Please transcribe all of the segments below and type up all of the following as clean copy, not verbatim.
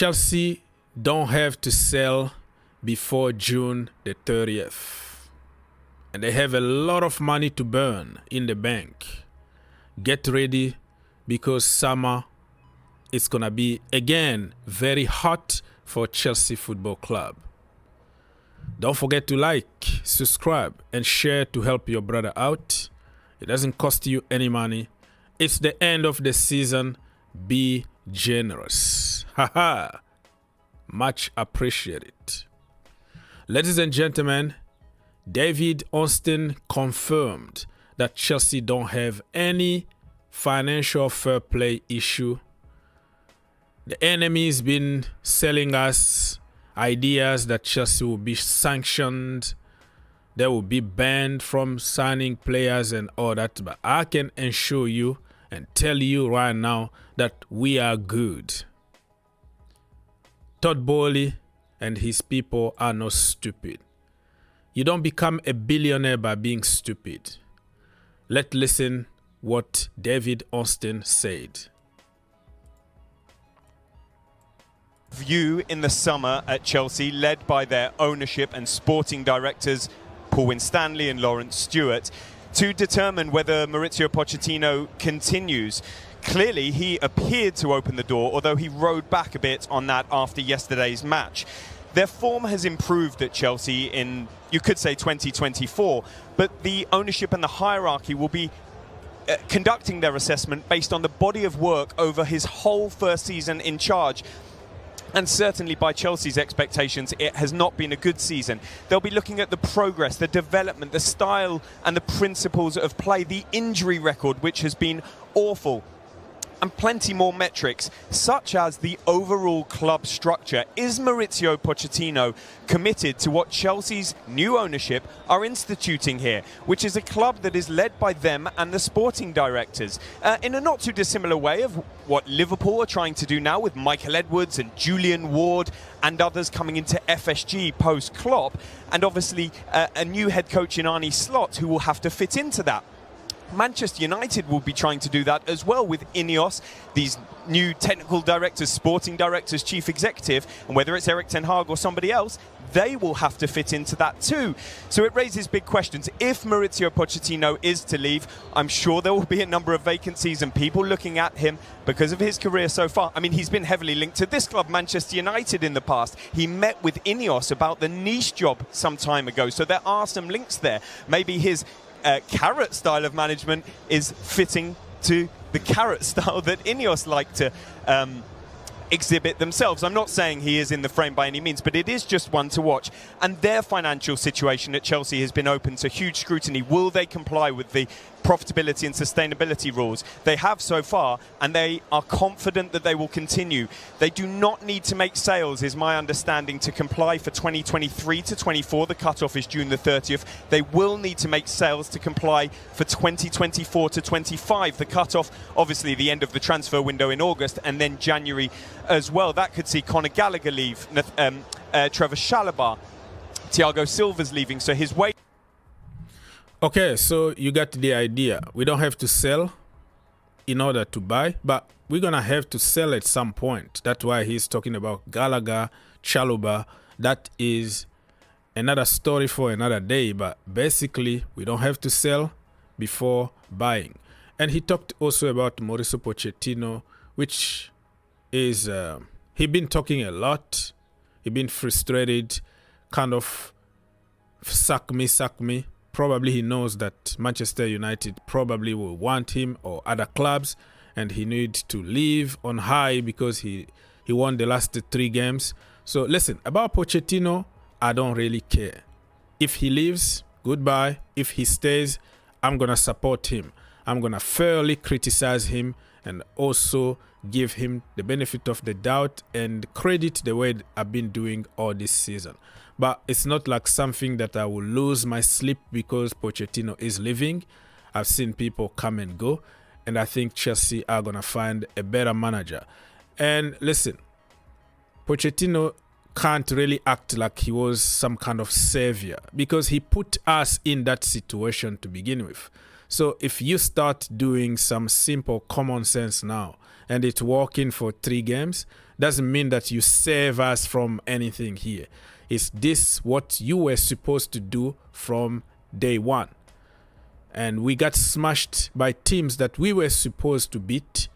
Chelsea don't have to sell before June the 30th. And they have a lot of money to burn in the bank. Get ready because summer is going to be, again, very hot for Chelsea Football Club. Don't forget to like, subscribe, and share to help your brother out. It doesn't cost you any money. It's the end of the season. Be generous. Haha. Much appreciated. Ladies and gentlemen, David Ornstein confirmed that Chelsea don't have any financial fair play issue. The enemy's been selling us ideas that Chelsea will be sanctioned, they will be banned from signing players and all that. But I can assure you and tell you right now that we are good. Todd Boehly and his people are not stupid. You don't become a billionaire by being stupid. Let's listen what David Ornstein said. View in the summer at Chelsea, led by their ownership and sporting directors Paul Winstanley and Lawrence Stewart, to determine whether Maurizio Pochettino continues. Clearly, he appeared to open the door, although he rode back a bit on that after yesterday's match. Their form has improved at Chelsea in, you could say, 2024, but the ownership and the hierarchy will be conducting their assessment based on the body of work over his whole first season in charge. And certainly by Chelsea's expectations, it has not been a good season. They'll be looking at the progress, the development, the style and the principles of play, the injury record, which has been awful, and plenty more metrics, such as the overall club structure. Is Maurizio Pochettino committed to what Chelsea's new ownership are instituting here, which is a club that is led by them and the sporting directors, in a not too dissimilar way of what Liverpool are trying to do now with Michael Edwards and Julian Ward and others coming into FSG post-Klopp, and obviously a new head coach in Arne Slot who will have to fit into that. Manchester United will be trying to do that as well with Ineos, these new technical directors, sporting directors, chief executive, and whether it's Erik ten Hag or somebody else, they will have to fit into that too. So it raises big questions. If Maurizio Pochettino is to leave, I'm sure there will be a number of vacancies and people looking at him because of his career so far. I mean, he's been heavily linked to this club, Manchester United, in the past. He met with Ineos about the niche job some time ago, so there are some links there. Maybe his carrot style of management is fitting to the carrot style that Ineos like to exhibit themselves. I'm not saying he is in the frame by any means, but it is just one to watch. And their financial situation at Chelsea has been open to huge scrutiny. Will they comply with the profitability and sustainability rules? They have so far, and they are confident that they will continue. They do not need to make sales, is my understanding, to comply for 2023 to 24. The cut-off is June the 30th. They will need to make sales to comply for 2024 to 25. The cut-off, obviously, the end of the transfer window in August, and then January as well. That could see Conor Gallagher leave, Trevor Chalobah, Thiago Silva's leaving, so his weight. Okay, so you got the idea. We don't have to sell in order to buy, but we're going to have to sell at some point. That's why he's talking about Gallagher, Chalobah. That is another story for another day, but basically we don't have to sell before buying. And he talked also about Mauricio Pochettino, which is, he been talking a lot. He been frustrated, kind of sack me. Probably he knows that Manchester United probably will want him or other clubs, and he needs to leave on high because he won the last 3 games. So listen, about Pochettino, I don't really care. If he leaves, goodbye. If he stays, I'm going to support him. I'm going to fairly criticize him and also give him the benefit of the doubt and credit the way I've been doing all this season. But it's not like something that I will lose my sleep because Pochettino is leaving. I've seen people come and go, and I think Chelsea are going to find a better manager. And listen, Pochettino can't really act like he was some kind of savior because he put us in that situation to begin with. So if you start doing some simple common sense now and it's working for 3 games, doesn't mean that you save us from anything here. Is this what you were supposed to do from day one? And we got smashed by teams that we were supposed to beat.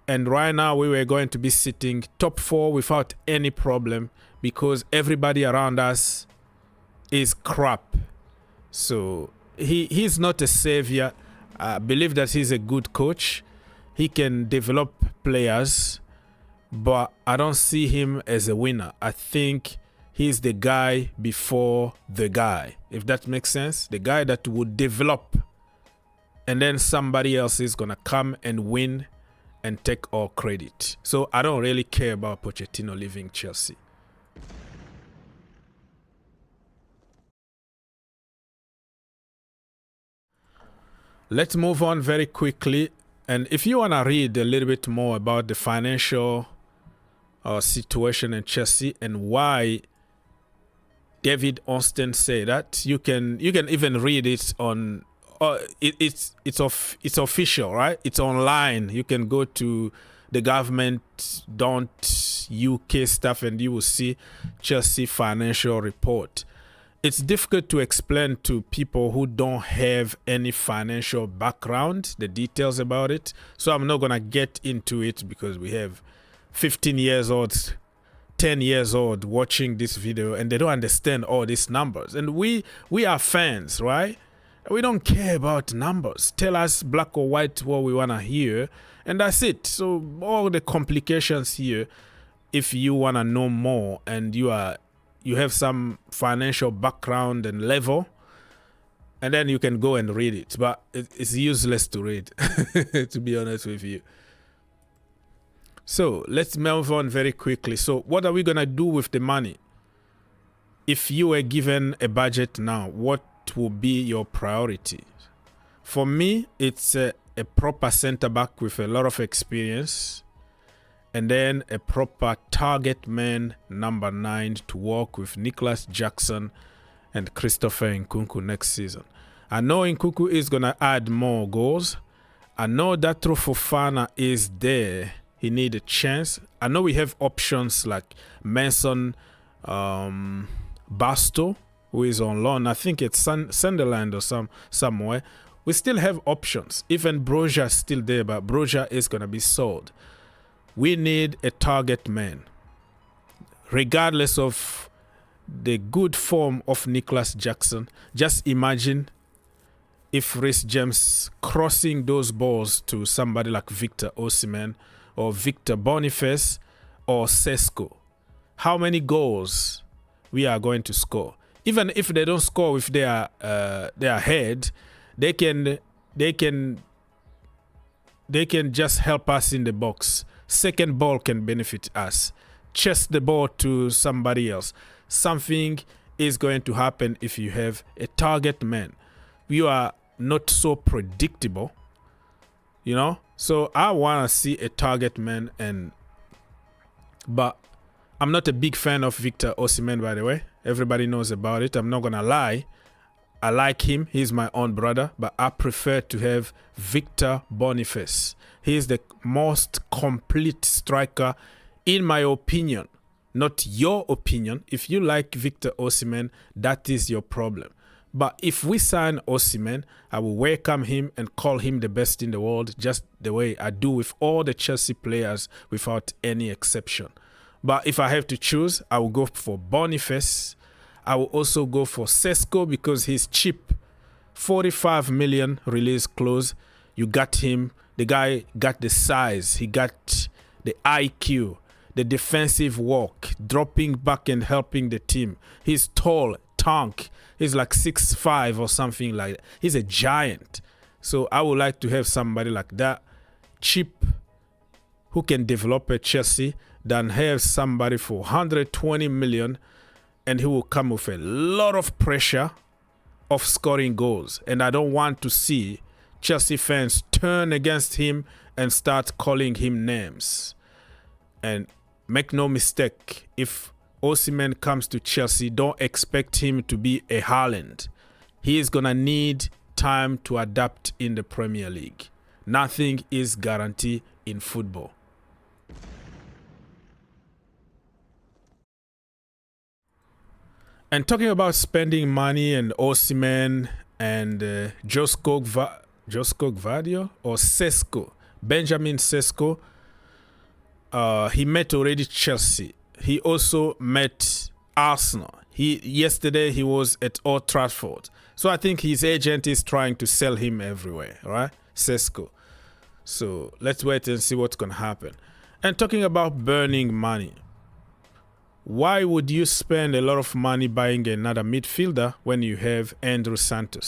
And right now we were going to be sitting top 4 without any problem because everybody around us is crap. So he's not a savior. I believe that he's a good coach. He can develop players, but I don't see him as a winner. I think he's the guy before the guy, if that makes sense. The guy that would develop, and then somebody else is going to come and win and take all credit. So I don't really care about Pochettino leaving Chelsea. Let's move on very quickly. And if you want to read a little bit more about the financial situation in Chelsea and why David Ornstein say that, you can even read it on it's official, right? It's online. You can go to the government.uk stuff and you will see Chelsea financial report. It's difficult to explain to people who don't have any financial background, the details about it. So I'm not going to get into it because we have 15 years old, 10 years old watching this video and they don't understand all these numbers. And we are fans, right? We don't care about numbers. Tell us black or white what we want to hear, and that's it. So all the complications here, if you want to know more and you have some financial background and level, and then you can go and read it. But it's useless to read, to be honest with you. So let's move on very quickly. So what are we going to do with the money? If you were given a budget now, what will be your priority? For me, it's a proper centre back with a lot of experience, and then a proper target man number 9 to work with Nicholas Jackson and Christopher Nkunku next season. I know Nkunku is going to add more goals. I know that Fofana is there. He need a chance. I know we have options like Messinho, Basto, who is on loan. I think it's Sunderland or somewhere. We still have options. Even Broja is still there, but Broja is going to be sold. We need a target man. Regardless of the good form of Nicholas Jackson, just imagine if Reece James crossing those balls to somebody like Victor Osimhen or Victor Boniface or Sesko. How many goals we are going to score? Even if they don't score with their head, they can just help us in the box. Second ball can benefit us. Chest the ball to somebody else. Something is going to happen if you have a target man. You are not so predictable, you know. So I want to see a target man, but I'm not a big fan of Victor Osimhen, by the way. Everybody knows about it. I'm not going to lie. I like him. He's my own brother, but I prefer to have Victor Boniface. He's the most complete striker, in my opinion. Not your opinion. If you like Victor Osimhen, that is your problem. But if we sign Osimhen, I will welcome him and call him the best in the world, just the way I do with all the Chelsea players without any exception. But if I have to choose, I will go for Boniface. I will also go for Sesko because he's cheap. 45 million release clause. You got him. The guy got the size. He got the IQ, the defensive work, dropping back and helping the team. He's tall, tank. He's like 6'5" or something like that. He's a giant. So I would like to have somebody like that, cheap, who can develop at Chelsea, than have somebody for 120 million and he will come with a lot of pressure of scoring goals. And I don't want to see Chelsea fans turn against him and start calling him names. And make no mistake, if Osimhen comes to Chelsea, don't expect him to be a Haaland. He is going to need time to adapt in the Premier League. Nothing is guaranteed in football. And talking about spending money and Osimhen and Josko Gvardiol or Sesko, Benjamin Sesko, he met already Chelsea. He also met Arsenal. Yesterday he was at Old Trafford. So I think his agent is trying to sell him everywhere, right? Sesko. So let's wait and see what's going to happen. And talking about burning money, why would you spend a lot of money buying another midfielder when you have Andrey Santo?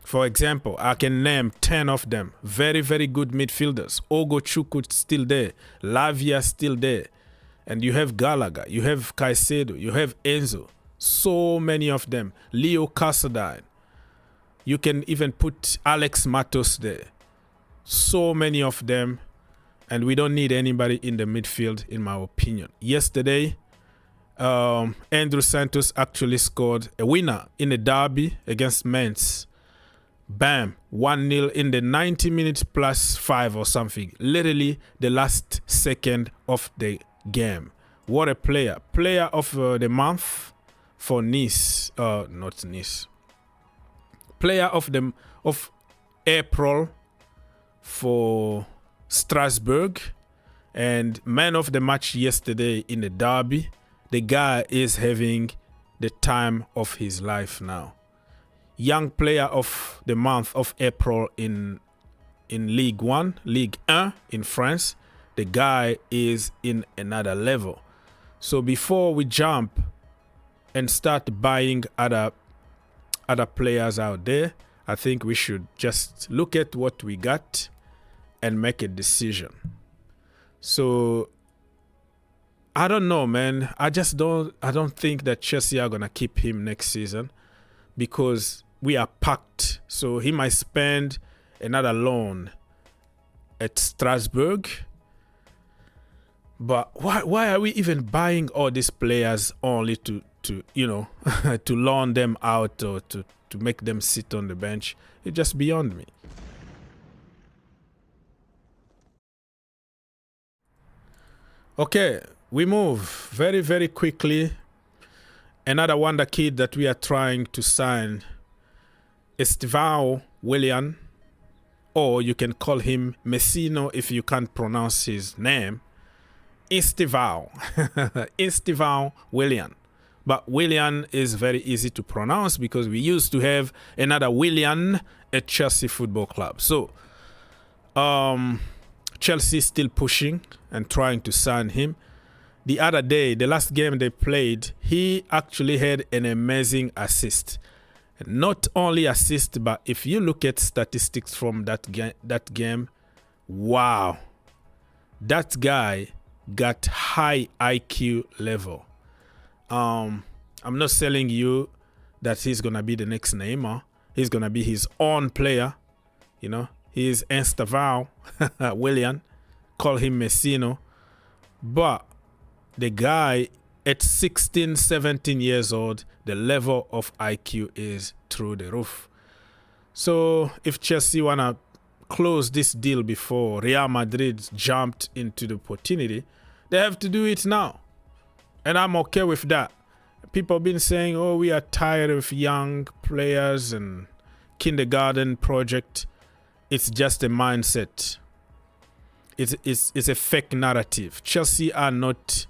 For example, I can name 10 of them. Very, very good midfielders. Ogochukwu still there. Lavia still there. And you have Gallagher. You have Caicedo. You have Enzo. So many of them. Leo Cassadine. You can even put Alex Matos there. So many of them. And we don't need anybody in the midfield, in my opinion. Yesterday, Andrey Santos actually scored a winner in a derby against Mainz. Bam, 1-0 in the 90 minutes plus 5 or something. Literally the last second of the game. What a player. Player of the month for Nice. Not Nice. Player of April for Strasbourg, and man of the match yesterday in the derby. The guy is having the time of his life now. Young player of the month of April in Ligue 1, Ligue 1 in France. The guy is in another level. So before we jump and start buying other players out there, I think we should just look at what we got and make a decision. So I don't know, man. I don't think that Chelsea are gonna keep him next season because we are packed. So he might spend another loan at Strasbourg. But why are we even buying all these players only to to loan them out or to make them sit on the bench? It's just beyond me. Okay, we move very, very quickly. Another wonder kid that we are trying to sign is Willian, or you can call him Messinho if you can't pronounce his name. Istivao Willian. But Willian is very easy to pronounce because we used to have another Willian at Chelsea Football Club. So, Chelsea still pushing and trying to sign him. The other day, the last game they played, he actually had an amazing assist. Not only assist, but if you look at statistics from that game, wow. That guy got high IQ level. I'm not telling you that he's going to be the next Neymar. He's going to be his own player, you know. He's Instavao, Willian, call him Messinho. But the guy at 16, 17 years old, the level of IQ is through the roof. So if Chelsea want to close this deal before Real Madrid jumped into the opportunity, they have to do it now. And I'm okay with that. People have been saying, oh, we are tired of young players and kindergarten project. It's just a mindset. It's a fake narrative. Chelsea are not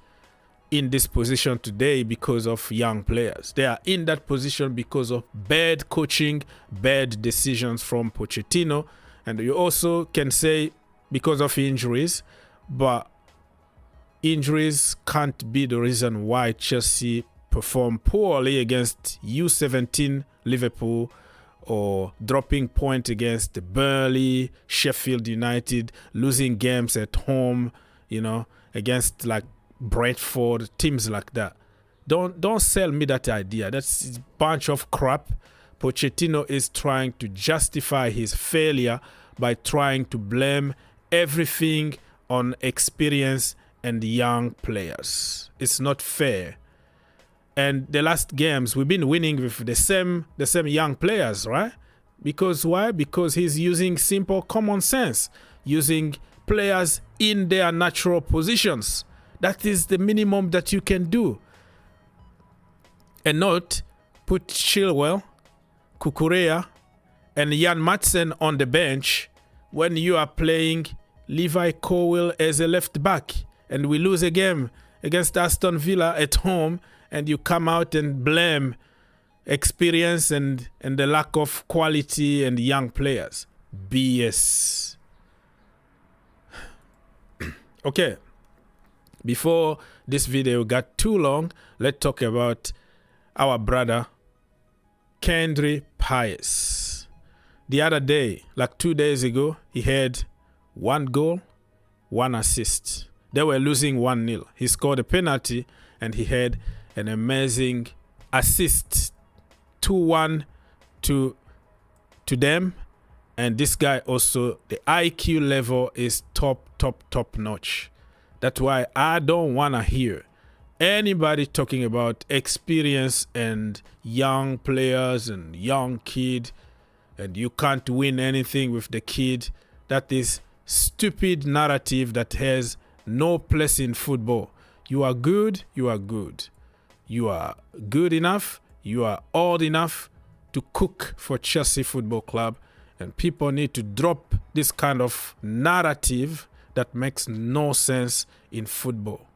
in this position today because of young players. They are in that position because of bad coaching, bad decisions from Pochettino. And you also can say because of injuries. But injuries can't be the reason why Chelsea perform poorly against U17 Liverpool, or dropping point against Burnley, Sheffield United, losing games at home, you know, against like Brentford, teams like that. Don't sell me that idea. That's a bunch of crap. Pochettino is trying to justify his failure by trying to blame everything on experience and young players. It's not fair. And the last games, we've been winning with the same young players, right? Because why? Because he's using simple common sense, using players in their natural positions. That is the minimum that you can do. and not put Chilwell, Kukurea, and Jan Madsen on the bench when you are playing Levi Colwill as a left back and we lose a game against Aston Villa at home and you come out and blame experience and the lack of quality and young players. BS. Okay, before this video got too long, let's talk about our brother Kendry Paez. The other day, like 2 days ago, he had 1 goal, 1 assist. They were losing 1-0. He scored a penalty and he had an amazing assist. 2-1 to them. And this guy also, the IQ level is top notch. That's why I don't want to hear anybody talking about experience and young players and young kid and you can't win anything with the kid. That is stupid narrative that has no place in football. You are good, you are good. You are good enough, you are old enough to cook for Chelsea Football Club, and people need to drop this kind of narrative that makes no sense in football.